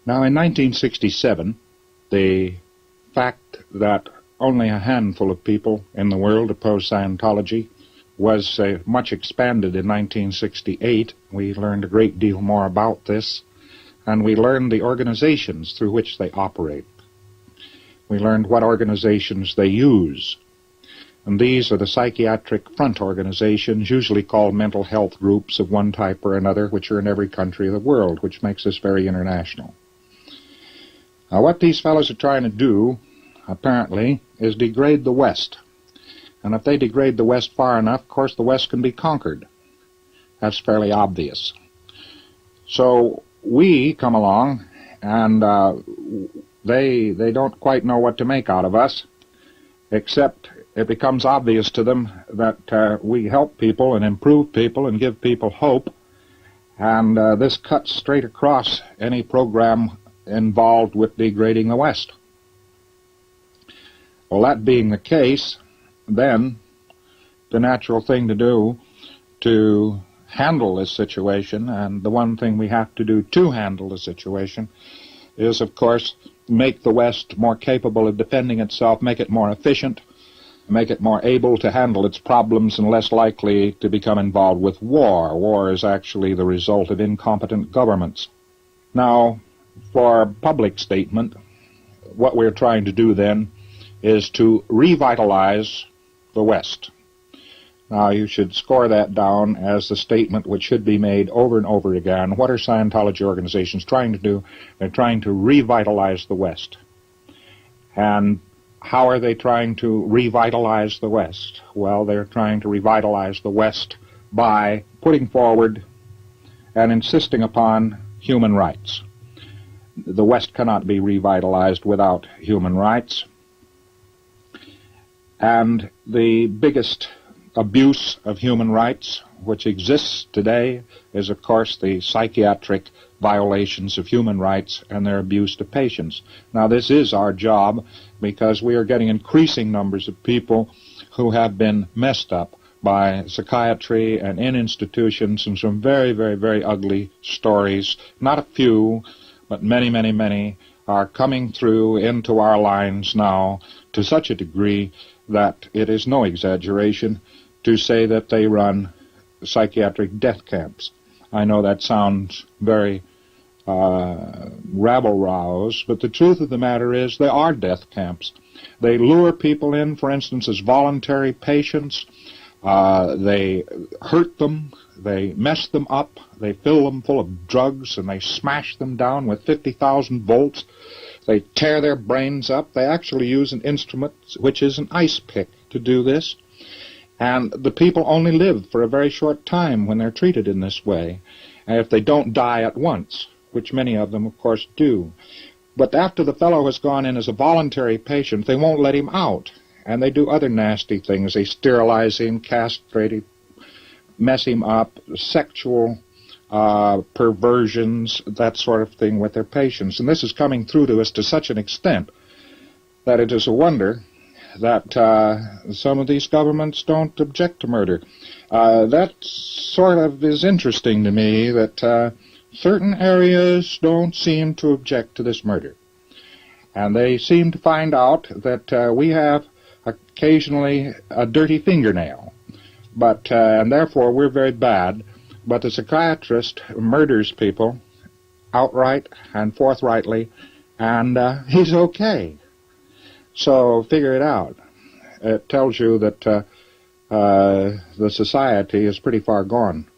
Now, in 1967, the fact that only a handful of people in the world opposed Scientology was much expanded in 1968. We learned a great deal more about this, and we learned the organizations through which they operate. We learned what organizations they use. And these are the psychiatric front organizations, usually called mental health groups of one type or another, which are in every country of the world, which makes this very international. Now, what these fellows are trying to do, apparently, is degrade the West. And if they degrade the West far enough, of course, the West can be conquered. That's fairly obvious. So we come along, and they don't quite know what to make out of us, except it becomes obvious to them that we help people and improve people and give people hope, and this cuts straight across any program involved with degrading the West. Well, that being the case, then the natural thing to do to handle this situation, and the one thing we have to do to handle the situation, is, of course, make the West more capable of defending itself, make it more efficient, make it more able to handle its problems and less likely to become involved with war. War is actually the result of incompetent governments. Now, for public statement, what we're trying to do then is to revitalize the West. Now, you should score that down as the statement which should be made over and over again. What are Scientology organizations trying to do? They're trying to revitalize the West. And how are they trying to revitalize the West? Well, they're trying to revitalize the West by putting forward and insisting upon human rights. The West cannot be revitalized without human rights. And the biggest abuse of human rights which exists today is, of course, the psychiatric violations of human rights and their abuse to patients. Now, this is our job because we are getting increasing numbers of people who have been messed up by psychiatry and in institutions, and some very, very, very ugly stories. Not a few, but many, many, many are coming through into our lines now to such a degree that it is no exaggeration to say that they run psychiatric death camps. I know that sounds very rabble-rouse, but the truth of the matter is they are death camps. They lure people in, for instance, as voluntary patients. They hurt them, they mess them up, they fill them full of drugs, and they smash them down with 50,000 volts. They tear their brains up. They actually use an instrument which is an ice pick to do this. And the people only live for a very short time when they're treated in this way, and if they don't die at once, which many of them, of course, do. But after the fellow has gone in as a voluntary patient, they won't let him out, and they do other nasty things. They sterilize him, castrate him, mess him up, sexual perversions, that sort of thing with their patients. And this is coming through to us to such an extent that it is a wonder that some of these governments don't object to murder. That sort of is interesting to me, that certain areas don't seem to object to this murder. And they seem to find out that we have occasionally a dirty fingernail, but and therefore we're very bad. But the psychiatrist murders people outright and forthrightly, and he's okay. So figure it out. It tells you that the society is pretty far gone.